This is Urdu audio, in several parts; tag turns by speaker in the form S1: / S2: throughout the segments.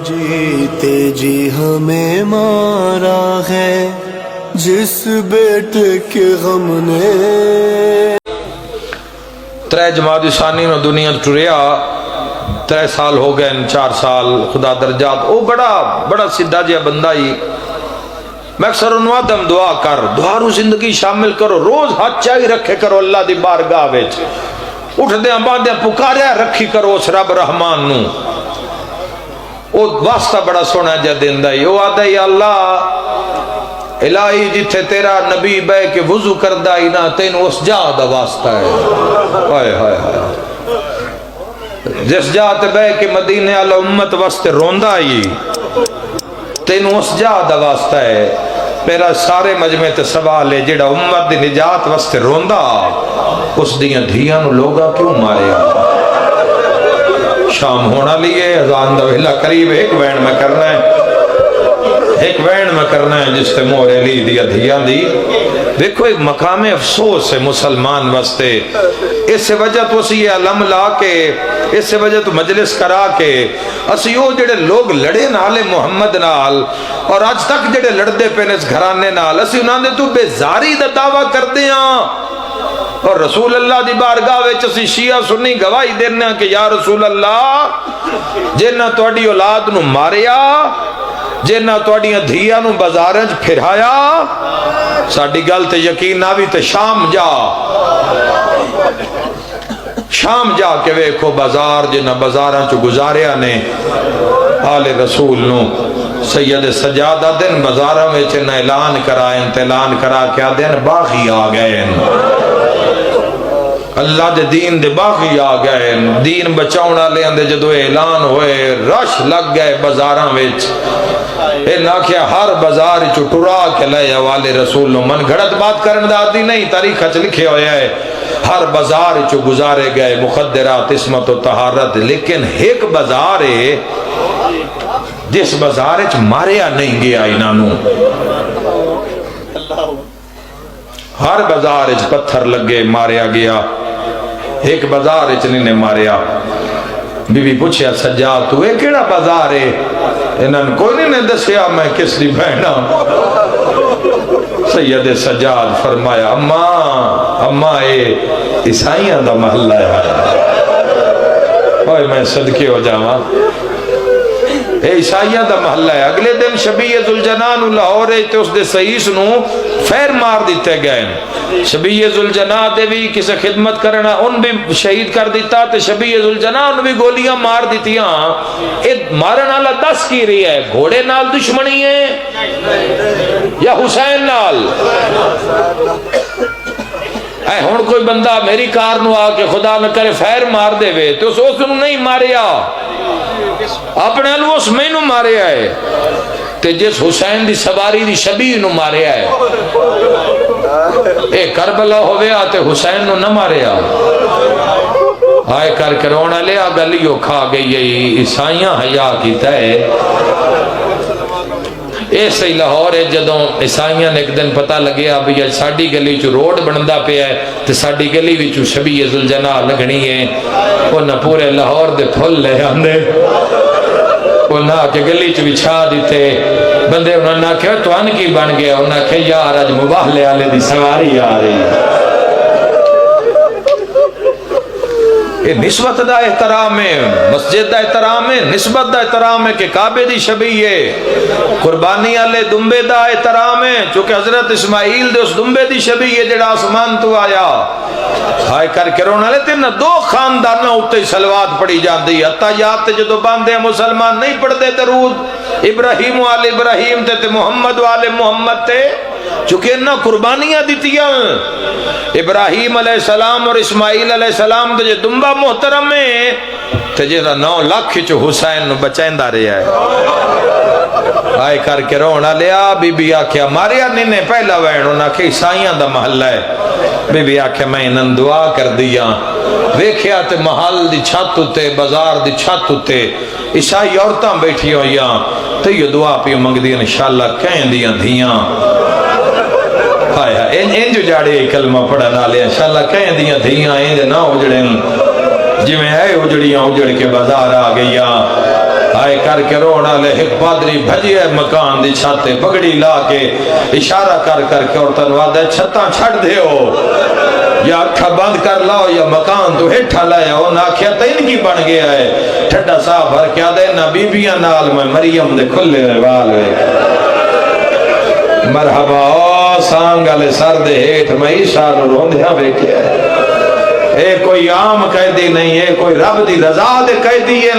S1: جیتے جی ہمیں مارا ہے جس بیٹے کے غم نے.
S2: ترے جماعت ثانی نو دنیا ٹریا 3 سال ہو گئے 4 سال خدا درجات او بڑا سیدھا جہا بندہ ہی. میں اکثر انہوں دم دعا کر دعا رو زندگی شامل کرو روز ہاتھ چاہی رکھے کرو اللہ دی بارگاہ وچ اٹھ دیاں باندیاں پکاریا رکھی کرو اس رب رحمان نو. او واسطہ بڑا سونا جا دیندہ ہی. او آدھا یا اللہ الہی جتھے تیرا نبی بے کے وضو کردہ ہی نا تین اس جا دا واسطہ ہے. ہائے ہائے ہائے جس جاتے بے کے مدینے والا امت واسطے روندہ ہی تین اس جا دا واسطہ ہے. میرا سارے مجمع تے سوال ہے جڑا امت دی نجات واسطے روندہ اس دیاں دھیاں نو لوگا کیوں ماریا. شام ہونا لیے اذان دا ویلا قریب ایک وین میں کرنا ہے جس تے مورے لی دیا دھیاں دی. دیکھو ایک مقام افسوس ہے مسلمان واسطے. اس سے وجہ تو اسی یہ علم لا کے اس سے وجہ تو مجلس کرا کے اسی وہ جڑے لوگ لڑے نالے محمد نال اور آج تک جڑے لڑدے پہنے اس گھرانے نال اسی انہاں دے تو بیزاری دا دعویٰ کر دیاں اور رسول اللہ دی بارگاہ وچ اسی شیعہ سنی گواہی دینے کہ یا رسول اللہ جنہ توڑی اولاد نو ماریا جنہ توڑیاں دھیاں نو بازارنج پھرایا ساڑی گل تے یقین نہ بھی تے شام جا کے ویکھو بازار جنہ بازاراں چو گزاریا نے آل رسول نو سید سجادہ دن بازاراں میں چنہ اعلان کرائیں اعلان کرا کیا دن باغی آ گئے اللہ دے دین دے باغی آ گئے دین بچاؤنا لے اندے جدو اعلان ہوئے رش لگ گئے بازاراں وچ اے ناکھیا ہر بازار چو ٹرا کے لئے والے رسول نو من گھڑت بات کرن دا دی نہیں تاریخ اچ لکھے ہوئے ہے ہر بازار چو گزارے گئے مخدرات عصمت و طہارت لیکن ایک بازار ہے جس بازار چ ماریا نہیں گیا انہوں ہر بازار چ پتھر لگے ماریا گیا ایک بازار چ نہیں ماریا. بی بی پوچھیا سجاد تو اے کیڑا بازار ہے انہوں نے کوئی نہیں دسیا میں کس دی بہنا. سید سجاد فرمایا اماں اے عیسائیاں دا محلہ ہے. اوہ میں صدقے ہو جاواں اے عیسائیاں دا محلہ ہے. اگلے دن شبیہ ذوالجنان لاہور ہے تے اس دے سعیس نو فیر مار دیتے گئے. شبیہ ذوالجنان دے بھی کسے خدمت کرنا ان بھی شہید کر دیتا تے شبیہ ذوالجنان بھی گولیاں مار دیتیاں. اے مارن والا 10 کی رہی ہے گھوڑے نال دشمنی ہے یا حسین نال. اے ہن کوئی بندہ میری کار نو آ کے خدا نہ کرے فیر مار دے وے تو اس نو نہیں ماریا اپنے لو اس میں نو ماریا ہے تے جس حسین دی سواری دی شبیہ نو ماریا ہے. اے کربلا ہوئے آتے حسین نو نہ ماریا آئے کر کے رونا لیا گلیوں کھا گئی عیسائیاں حیا کیتا ہے. ایسے ہی لاہور ہے جدوں عیسائیاں نے ایک دن پتہ لگیا اب یہ ساڑی گلی چو روڈ بندہ پہ ہے تو ساڑی گلی وچو شبیہ ذوالجناح لگنی ہے. انہاں پورے لاہور دے پھل لے آندے انہاں کے گلی چو بچھا دیتے بندے انہاں نے کہا تو ان کی بن گیا انہاں کہا یار آج مباہلے آلے دی سواری آ رہی ہے. یہ نسبت دا احترام ہے مسجد دا احترام ہے نسبت دا احترام ہے کہ کعبے دی شبیہ ہے قربانی آلے دنبے دا احترام ہے چونکہ حضرت اسماعیل دے اس دنبے دی شبیہ ہے جڑا آسمان تو آیا. ہائے کر کے رونا لیتے نا 2 خاندانہ ہوتے سلوات پڑھی جان دی اتحیات تے جدو باندھے مسلمان نہیں پڑھ دے درود ابراہیم والے ابراہیم تے محمد والے محمد تے چونکہ انہاں قربانیاں دیتیاں ابراہیم علیہ السلام اور اسماعیل علیہ السلام تے دنبا محترم ہے تے جیسا 9 لاکھ چو حسین نو بچائندہ رہا ہے. آئے کر کے رونا لیا بی بی آکھیا ماریا نہیں پہلا وین انہاں کہ عیسائیاں دا محلہ ہے. بی بی آکھیا میں انہاں دعا کر دیا ویکھیا تے محل دی چھت تے بازار دی چھت تے عیسائی عورتاں بیٹھی ہوئیاں تے یہ دعا پی منگ دیا انشاءاللہ کہیں دیاں دھیاں ان جو جاڑے کلمہ پڑھنا لے انشاءاللہ کہیں دیاں دھیاں ان نہ اجڑیں جی میں ہے اجڑیاں اجڑ کے بازار آ گئیاں آئے کر کے رونا لے ایک پادری بھجی ہے مکان دی چھاتے پگڑی لا کے اشارہ کر کر کے اور تنواد ہے چھتاں چھڑ دے ہو یا اکھا بند کر لاؤ یا مکان تو ہٹھا لائے ہو نہ کیا تین کی بن گیا ہے ٹھڈا صاحب بھر کیا دے نہ بی بیاں نال میں مریم دے کھلے وال ہوئے مرحبا سانگالے سر دے ہیٹھ میں عیسیٰ نو روندیاں بیکھے اے کوئی عام قیدی نہیں ہے کوئی رب دی رضا دے قیدی ہے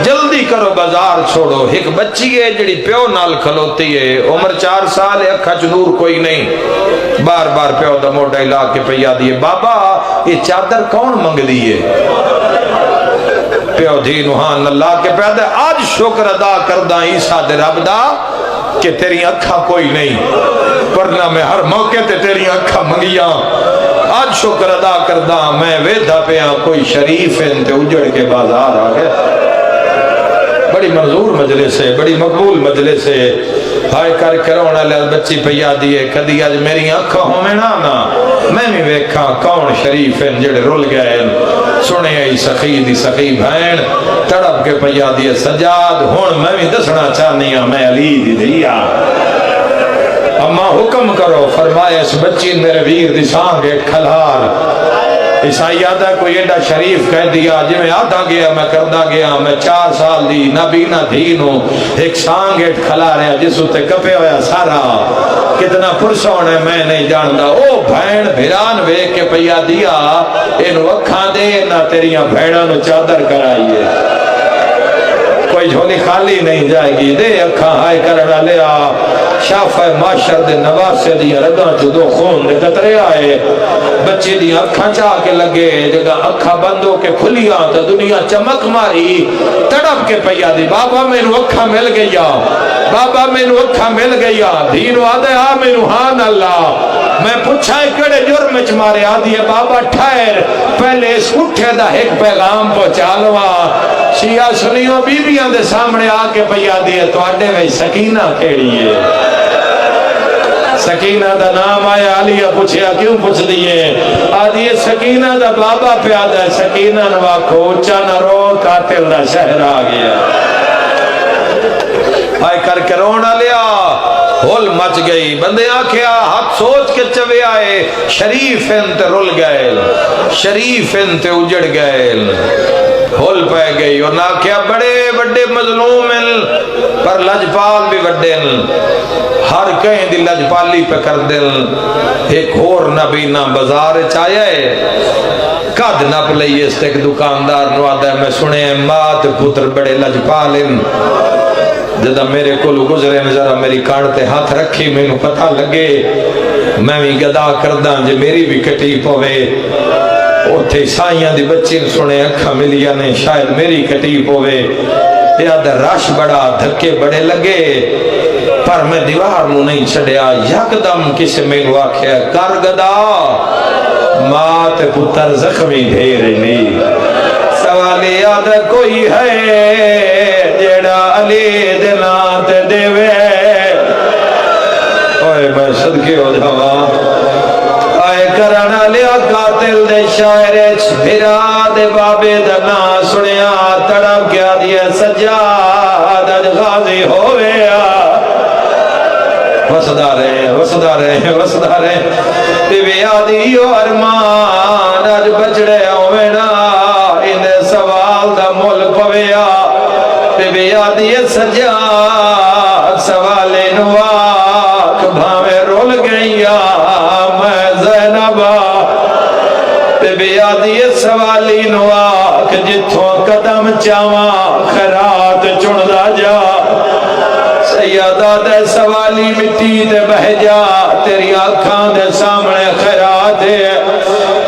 S2: جلدی کرو بازار چھوڑو ایک بچی ہے جڑی پیو نال کھلوتی ہے عمر 4 سال ہے اکھا نور کوئی نہیں بار بار پیو دا موڈا لا کے پیا دیے بابا یہ چادر کون منگ دیئے پیو دھی نوحان اللہ کے پیادے آج شکر ادا کردہ عیسیٰ دے رب دا کہ تیری اکھا کوئی نہیں ورنہ میں ہر موقع تے تیری اکھا منگیاں آج شکر ادا کردہ میں ویدھا پہ کوئی شریف انتے اجڑ کے بازار آگئے بڑی منظور مجلس ہے بڑی مقبول مجلس ہے ہائے کر کرونا لے بچی پیا دیئے کدی آج میری اکھا ہومیں نا میں بھی ویکھاں کون شریف ہیں جڑے رول گئے سنے آئی سخی دی سخی بھین تڑپ کے پیا دیئے سجاد ہون میں بھی دسنا چاہنی ہوں میں علی دی دیا اما حکم کرو فرمایا اس بچی میرے ویر دی سانگے کھلار عیسائی آدھا کوئی ایڈا شریف کہہ دیا جی میں آدھا گیا میں کردہ گیا میں 4 سال دی نبی نہ دھینوں ایک سانگیٹ کھلا رہا جس ہوتے کپے ہویا سارا کتنا پرسون ہے میں نہیں جاندہ او بھین بھیران وے کے پیا دیا ان وکھاں دے نہ تیریاں بھیڑانو چادر کرائیے کوئی جھولی خالی نہیں جائے گی دے اکھاں ہائے کرنا لیا شافہ معاشر دے نواسے دیا رگاں جو 2 خون دے قطرے آئے بچے دیا اکھاں چاہ کے لگے جگہ اکھاں بندوں کے کھلیا تا دنیا چمک ماری تڑپ کے پیا دی بابا میں نو اکھاں مل گیا بابا میں نو اکھاں مل گیا دینو آدھے میں نو ہان اللہ میں پوچھا ہے کڑے جرم چ مارے آدھی ہے بابا ٹھائر پہلے اس اٹھے دا ایک پیغام پہنچا لوا شیعہ سنیوں بی بیاں دے سامنے آ کے پیا دی ہے تو آڈے میں سکینہ کھیڑی ہے سکینہ دا نام آیا علیہ پوچھیا کیوں پوچھ دیئے آدھی ہے سکینہ دا بابا پیادہ ہے سکینہ نوا کھوچا نہ رو قاتل دا شہر آ گیا آئے کر کے رونا لیا ہول مچ گئی بندے آکھیا ہاتھ سوچ کے چوے آئے شریف انتے رول گئے شریف انتے اجڑ گئے ہول پہ گئی اور ناکھیا بڑے بڑے مظلوم پر لجپال بھی وڈن ہر کہیں دی لجپالی پہ کر دن ایک اور نبی نہ بازار چاہے کد نپ لئیے اس تک دکاندار نوادہ میں سنے مات پتر بڑے لجپالن جدہ میرے کلو گزرے ذرا میری کانٹے ہاتھ رکھی میں نو پتہ لگے میں بھی گدا کردہ جے میری بھی کٹی پوے اوتھے سائیاں دی بچے سنے اکھا ملیا نے شاید میری کٹی پوے یاد رش بڑا دھکے بڑے لگے پر میں دیوار نو نہیں چھڑیا یکدم کسے میں نو آکھیا کر گدا مات پتر زخمی دھیرے نہیں سوال یاد کوئی ہے جیڑا علی دلات دیوے اوہ میں صدقے ہو جاوا آئے کرانا لیا قاتل دے شاعرچ بھرا دے بابے دنا سنیا تڑپ کیا دیا سجاد اج غازی ہویا وسدا رہے وسدا رہے وسدا رہے بے آدیو ارمان اج بچڑے ہوئینا انہیں سوال دا مول پویا بے آدی سجاد سوال نواک بھامے رول گئیا میں زینبا بے آدی سوالی نواک جتھوں قدم چاواں خیرات چڑھدا جا سیادہ دے سوالی مٹی دے بہ جا تیری آنکھاں دے سامنے خیرات ہے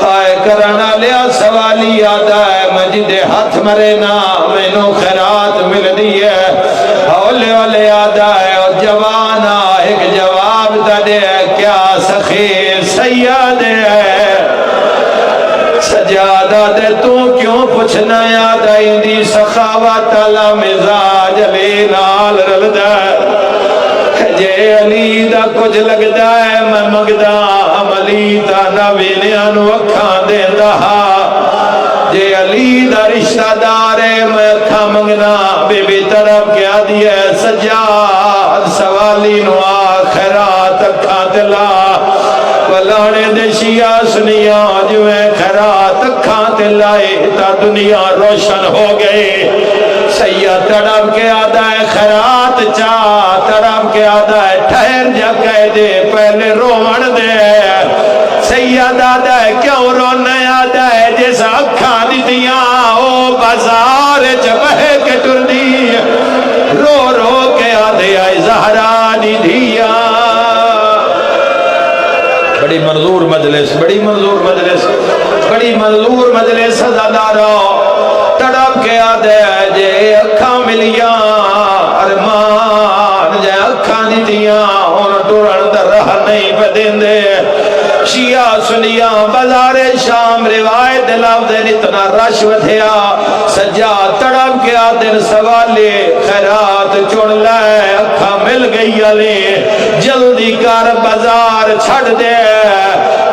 S2: آئے کرنا لیا سوالی یاد ہے مجھے ہاتھ مرے نا میں نو خیرات مل دی ہے اولے والے یاد ہے اور جوانا ایک جواب دا دے کیا سخی سیاد ہے سجادہ دے تو کیوں پوچھنا یاد آئی دی سخاوت اللہ مزاج علی نال رلدہ جے علی دا کچھ لگدہ ہے میں مگدہ عملی تا نوینیاں وکھاں دیندہ جے علی دا رشتہ دار ہے میں اکھا منگنا بے بے دیئے سجاد سوالی نو آخرات اکھاں دلا ولانے دے شیعہ سنیاں جو ہے خیرات اکھاں دلائے تا دنیا روشن ہو گئے سید تڑپ کے آدھا ہے خیرات چاہ تڑپ کے آدھا ہے ٹھہر جا کہہ دے پہلے رومن دے سید آدھا ہے کیوں رونے آدھا ہے جیسا اکھاں دیتیاں او بازار جبہ کے ٹردی رو رو کے آدھے آئے زہرانی دیا بڑی منظور مجلس بڑی منظور مجلس بڑی منظور مجلس سزادارو تڑپ کے آدھے جے اکھاں ملیاں ارمان جے اکھاں دیتیاں ان ٹورن در رہا نہیں بدین دے شیعہ سنیاں بازار شام روایت لفظ اتنا رش ودھیا سجاد تڑپ کے آدھن سوالے خیرات چڑ لائے اکھاں مل گئی علی جلدی کر بازار چھڑ دے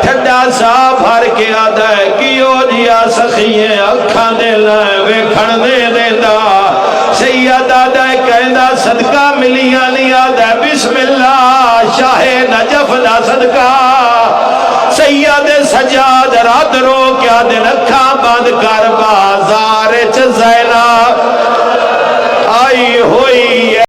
S2: ٹھڈا سا بھر کے آدھا ہے کیوں جیا سخیے اکھاں دے لائے ویکھن دے دیندہ سید آدھا ہے کہندہ صدقہ ملیاں نہیں آدھا ہے بسم اللہ شاہ نجف دا صدقہ سید سجاد رات رو کیا دن اکھاں بند کر بازار چ زینب آئی ہوئی